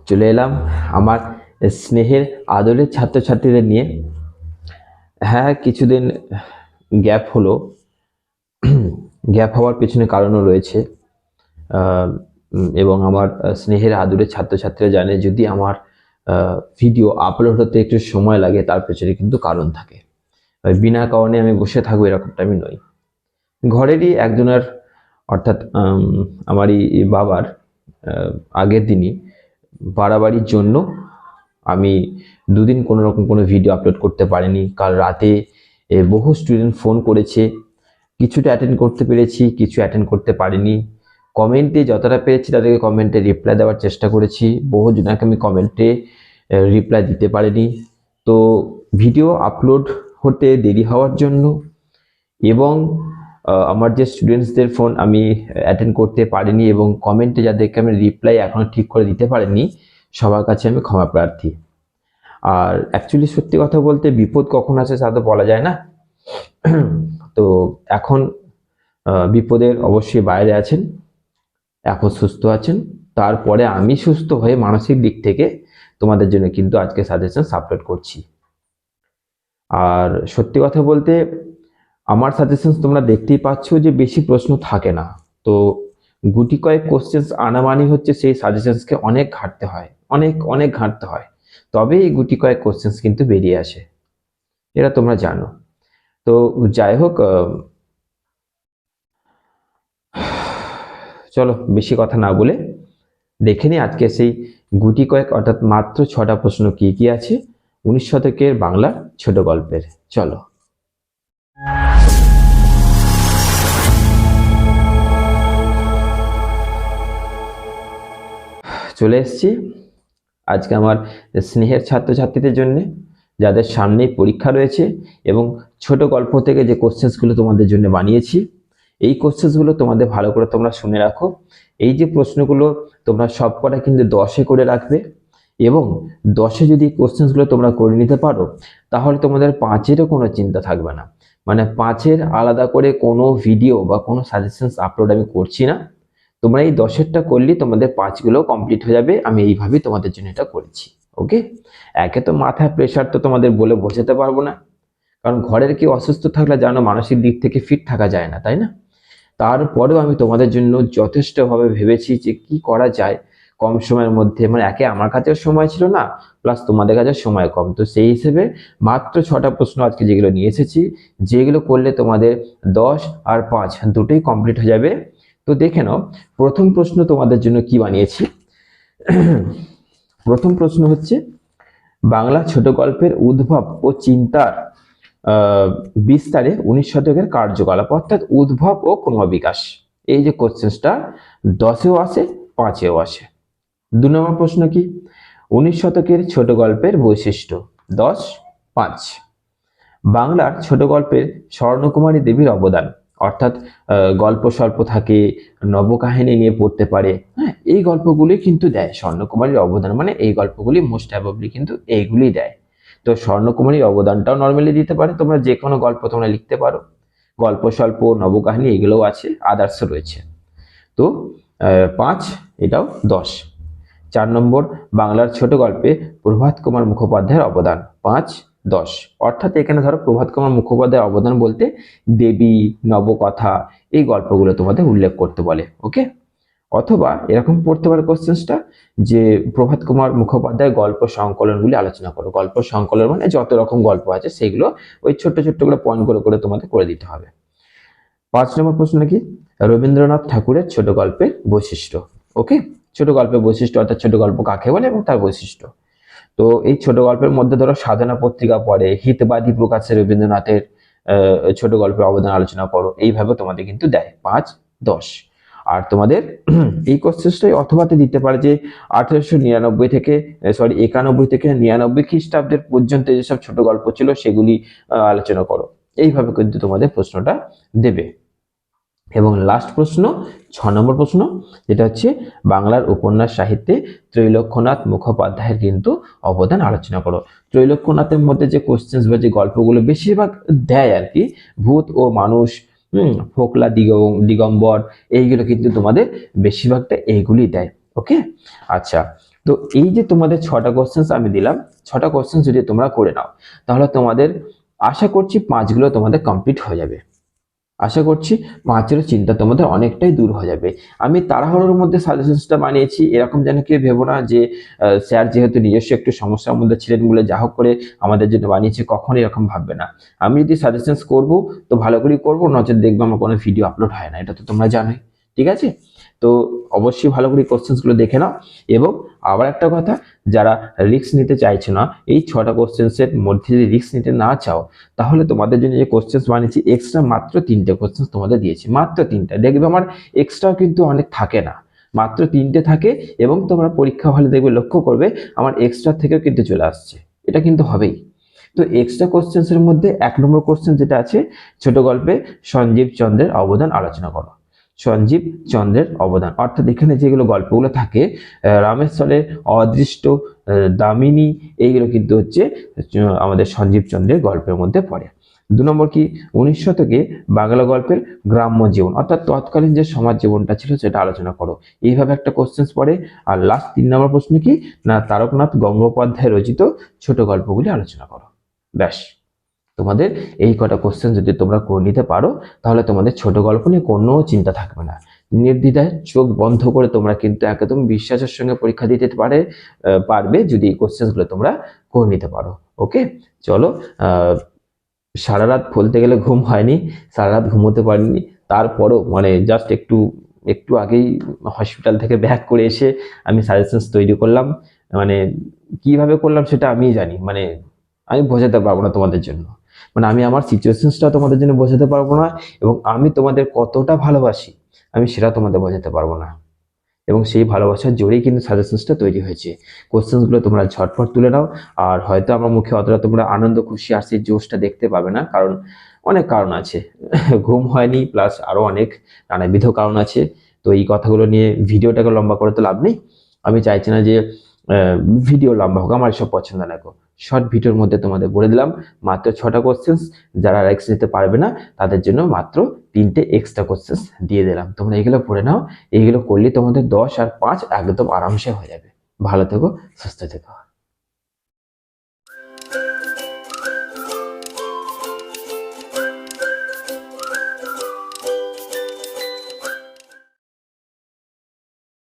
চলে এলাম আমার স্নেহের আদরের ছাত্রছাত্রীদের নিয়ে। হ্যাঁ, কিছুদিন গ্যাপ হলো। গ্যাপ হওয়ার পেছনে কারণও রয়েছে। এবং আমার স্নেহের আদরের ছাত্রছাত্রীরা জানে, যদি আমার ভিডিও আপলোড হতে একটু সময় লাগে, তার পেছনে কিন্তু কারণ থাকে। বিনা কারণে আমি বসে থাকবো এরকমটা আমি নই। ঘরেরই একজনের, অর্থাৎ আমারই বাবার আগের দিনই বাড়াবাড়ির জন্য আমি দুদিন কোনো রকম কোনো ভিডিও আপলোড করতে পারিনি। কাল রাতে বহু স্টুডেন্ট ফোন করেছে, কিছুটা অ্যাটেন্ড করতে পেরেছি, কিছু অ্যাটেন্ড করতে পারিনি। কমেন্টে যতটা পেরেছি তাদেরকে কমেন্টে রিপ্লাই দেওয়ার চেষ্টা করেছি, বহু জনকে আমি কমেন্টে রিপ্লাই দিতে পারিনি। তো ভিডিও আপলোড হতে দেরি হওয়ার জন্য এবং আমার যে স্টুডেন্টসদের ফোন আমি অ্যাটেন্ড করতে পারিনি এবং কমেন্টে যাদেরকে আমি রিপ্লাই এখনো ঠিক করে দিতে পারিনি, সবার কাছে আমি ক্ষমা প্রার্থী। আর অ্যাকচুয়ালি সত্যি কথা বলতে বিপদ কখন আসে তা তো বলা যায় না। তো এখন বিপদের অবশ্যই বাইরে আছেন, এখন সুস্থ আছেন। তারপরে আমি সুস্থ হয়ে মানসিক দিক থেকে তোমাদের জন্য কিন্তু আজকে সাজেশন আপলোড করছি। আর সত্যি কথা বলতে আমার সাজেশন তোমরা দেখতেই পাচ্ছ যে বেশি প্রশ্ন থাকে না। তো গুটি কয়েক কোশ্চেন্স আনা মানে হচ্ছে সেই সাজেশনসকে অনেক ঘাঁটতে হয়, অনেক অনেক ঘাঁটতে হয়, তবে এই গুটি কয়েক কোশ্চেন্স কিন্তু বেরিয়ে আসে, এটা তোমরা জানো। তো যাই হোক, চলো বেশি কথা না বলে দেখে নি আজকে সেই গুটি কয়েক, অর্থাৎ মাত্র 6টা প্রশ্ন কি কি আছে 19 শতকের বাংলার ছোট গল্পের। চলো। চলে এসেছি আজকে আমার স্নেহের ছাত্রছাত্রীদের জন্য, যাদের সামনেই পরীক্ষা রয়েছে এবং ছোট গল্প থেকে যে কোশ্চেন্সগুলো তোমাদের জন্য বানিয়েছি, এই কোশ্চেন্সগুলো তোমাদের ভালো করে তোমরা শুনে রাখো। এই যে প্রশ্নগুলো তোমরা সবকটা কিন্তু 10-এ করে রাখবে এবং 10-এ যদি কোশ্চেন্সগুলো তোমরা করে নিতে পারো, তাহলে তোমাদের 5-এরও কোনো চিন্তা থাকবে না। মানে 5-এর আলাদা করে কোনো ভিডিও বা কোনো সাজেশনস আপলোড আমি করছি না। তোমরা এই 10-এরটা করলে তোমাদের 5গুলো কমপ্লিট হয়ে যাবে। আমি এইভাবেই তোমাদের জন্য এটা করেছি। ওকে, একে তো মাথায় প্রেশার তো তোমাদের বলে বোঝাতে পারবো না, কারণ ঘরের কেউ অসুস্থ থাকলে জানো মানসিক দিক থেকে ফিট থাকা যায় না, তাই না? তারপরেও আমি তোমাদের জন্য যথেষ্টভাবে ভেবেছি যে কি করা যায় কম সময়ের মধ্যে। মানে একে আমার কাছেও সময় ছিল না, প্লাস তোমাদের কাছে সময় কম, তো সেই হিসেবে মাত্র 6টা প্রশ্ন আজকে যেগুলো নিয়ে এসেছি, যেগুলো করলে তোমাদের 10 আর 5 দুটোই কমপ্লিট হয়ে যাবে। তো দেখে নাও প্রথম প্রশ্ন তোমাদের জন্য কি বানিয়েছি। প্রথম প্রশ্ন হচ্ছে, বাংলা ছোট গল্পের উদ্ভব ও চিন্তার বিস্তারে 19 শতকের কার্যকলাপ, অর্থাৎ উদ্ভব ও ক্রমবিকাশ। এই যে কোশ্চেন্সটা 10-এও আসে, 5-এও আসে। 2 নম্বর প্রশ্ন কি, 19 শতকের ছোট গল্পের বৈশিষ্ট্য। 10, 5। বাংলার ছোট গল্পের স্বর্ণকুমারী দেবীর অবদান, অর্থাৎ গল্প স্বল্প থাকে, নবকাহিনী নিয়ে পড়তে পারে, হ্যাঁ, এই গল্পগুলি কিন্তু দেয়। স্বর্ণকুমারীর অবদান মানে এই গল্পগুলি মোস্ট অ্যাবভলি কিন্তু এইগুলি দেয়। তো স্বর্ণকুমারীর অবদানটাও নর্মালি দিতে পারে, তোমরা যে কোনো গল্প তোমরা লিখতে পারো। গল্প স্বল্প, নবকাহিনী এগুলোও আছে, আদার্স রয়েছে। তো 5, এটাও 10। 4 নম্বর, বাংলার ছোট গল্পে প্রভাত কুমার মুখোপাধ্যায়ের অবদান। 5, 10। অর্থাৎ এখানে ধরো প্রভাত কুমার মুখোপাধ্যায়ের অবদান বলতে দেবী, নবকথা, এই গল্পগুলো তোমাদের উল্লেখ করতে বলে। ওকে, অথবা এরকম পড়তে পারে কোশ্চেন্সটা যে প্রভাত কুমার মুখোপাধ্যায় গল্প সংকলনগুলি আলোচনা করো। গল্প সংকলন মানে যত রকম গল্প আছে সেগুলো ওই ছোট্ট ছোট্ট করে পয়েন্ট করে করে তোমাদের করে দিতে হবে। 5 নম্বর প্রশ্ন কি, রবীন্দ্রনাথ ঠাকুরের ছোট গল্পের বৈশিষ্ট্য। ওকে, ছোট গল্পের বৈশিষ্ট্য অর্থাৎ ছোট গল্প কাকে বলে এবং তার বৈশিষ্ট্য। তো এই ছোট গল্পের মধ্যে ধরো সাধনা পত্রিকা পড়ে, হিতবাদী প্রকাশে রবীন্দ্রনাথের ছোট গল্পের অবদান আলোচনা করো, এইভাবে তোমাদের কিন্তু দেয় 5, 10। আর তোমাদের এই কোশ্চেনটাই অথবাতে দিতে পারে যে 1899 থেকে 91 থেকে 99 খ্রিস্টাব্দের পর্যন্ত যেসব ছোট গল্প ছিল সেগুলি আলোচনা করো, এইভাবে কিন্তু তোমাদের প্রশ্নটা দেবে। এবং লাস্ট প্রশ্ন 6 নম্বর প্রশ্ন, যেটা হচ্ছে বাংলার উপন্যাস সাহিত্যে ত্রৈলোক্যনাথ মুখোপাধ্যায়ের কিন্তু অবদান আলোচনা করো। ত্রৈলোক্যনাথের মধ্যে যে কোশ্চেন্স বা যে গল্পগুলো বেশিরভাগ দেয় আর কি, ভূত ও মানুষ, ফোকলা দিগম্বর, এইগুলো কিন্তু তোমাদের বেশিরভাগটা এইগুলি দেয়। ওকে, আচ্ছা, তো এই যে তোমাদের 6টা কোশ্চেন আমি দিলাম, 6টা কোশ্চেন যদি তোমরা করে নাও তাহলে তোমাদের আশা করছি 5গুলো তোমাদের কমপ্লিট হয়ে যাবে। আশা করছি 5এর চিন্তা তোমাদের অনেকটাই দূর হয়ে যাবে। আমি তাড়াহুড়োর মধ্যে সাজেশনসটা বানিয়েছি এরকম যেন কেউ ভেবো না যে স্যার যেহেতু নিজস্ব একটু সমস্যার মধ্যে ছিলেন বলে যা হোক করে আমাদের জন্য বানিয়েছে, কখনোই এরকম ভাববে না। আমি যদি সাজেশনস করব তো ভালো করেই করবো, নচেত দেখবো আমার কোনো ভিডিও আপলোড হয় না, এটা তো তোমরা জানোই। ঠিক আছে, তো অবশ্যই ভালো করে কোশ্চেন্স গুলো দেখে নাও। এবং আবার একটা কথা, যারা রিস্ক নিতে চাইছো না, এই 6টা কোশ্চেন্সের মধ্যে যদি রিস্ক নিতে না চাও তাহলে তোমাদের জন্য যে কোশ্চেন্স বানিয়েছি এক্সট্রা মাত্র 3টে কোশ্চেন্স তোমাদের দিয়েছি, মাত্র 3টা। দেখবে আমার এক্সট্রাও কিন্তু অনেক থাকে না, মাত্র 3টে থাকে। এবং তোমরা পরীক্ষা হলে দেখবে, লক্ষ্য করবে আমার এক্সট্রা থেকেও কিন্তু চলে আসছে, এটা কিন্তু হবেই। তো এক্সট্রা কোশ্চেন্স এর মধ্যে 1 নম্বর কোশ্চেন যেটা আছে, ছোট গল্পে সঞ্জীব চন্দ্রের অবদান আলোচনা করো। সঞ্জীব চন্দ্রের অবদান অর্থাৎ এখানে যেগুলো গল্পগুলো থাকে, রামেশ্বরের অদৃষ্ট, দামিনী, এইগুলো কিন্তু হচ্ছে আমাদের সঞ্জীব চন্দ্রের গল্পের মধ্যে পড়ে। 2 নম্বর কি, 19 শতকে বাংলা গল্পের গ্রাম্য জীবন অর্থাৎ তৎকালীন যে সমাজ জীবনটা ছিল সেটা আলোচনা করো, এইভাবে একটা কোশ্চেন পড়ে। আর লাস্ট 3 নম্বর প্রশ্ন কি না, তারকনাথ গঙ্গোপাধ্যায় রচিত ছোট গল্পগুলি আলোচনা করো। ব্যাস, তোমাদের এই কটা কোশ্চেন যদি তোমরা করে নিতে পারো তাহলে তোমাদের ছোট গল্প নিয়ে কোনো চিন্তা থাকবে না। নির্দ্বিধায় চোখ বন্ধ করে তোমরা কিন্তু একদম বিশ্বাসের সঙ্গে পরীক্ষা দিতে পারবে যদি এই কোশ্চেন গুলো তোমরা করে নিতে পারো। ওকে, চলো। সারা রাত বলতে গেলে ঘুম হয়নি, সারা রাত ঘুমোতে পারিনি, তারপরও মানে জাস্ট একটু একটু আগেই হসপিটাল থেকে ব্যাক করে এসে আমি সাজেশনস তৈরি করলাম। মানে কিভাবে করলাম সেটা আমিই জানি, মানে আমি বোঝাতে পারবো না তোমাদের জন্য। মানে আমি আমার সিচুয়েশনসটা তোমাদের জন্য বোঝাতে পারবো না, এবং আমি তোমাদের কতটা ভালোবাসি আমি সেটা তোমাদের বোঝাতে পারবো না। এবং সেই ভালোবাসার জোরেই কিন্তু সাজেশনসটা তৈরি হয়েছে। কোশ্চেন্সগুলো তোমরা ঝটপট তুলে নাও। আর হয়তো আমার মুখে অতটা তোমরা আনন্দ, খুশি আর সেই জোশটা দেখতে পাবে না, কারণ অনেক কারণ আছে। ঘুম হয়নি, প্লাস আরো অনেক নানাবিধ কারণ আছে। তো এই কথাগুলো নিয়ে ভিডিওটাকে লম্বা করে তো লাভ নেই। আমি চাইছি না যে ভিডিও লম্বা হোক, আমার সব পছন্দ না। শর্ট ভিডিওর মধ্যে তোমাদের বলে দিলাম মাত্র 6টা কোশ্চেন্স, যারা রিস্ক নিতে পারবে না তাদের জন্য মাত্র 3টে এক্সট্রা কোশ্চেন্স দিয়ে দিলাম। তোমরা এগুলো পড়ে নাও, এইগুলো করলে তোমাদের 10 আর 5 একদম আরামসে হয়ে যাবে। ভালো থেকো, সুস্থ থেকো।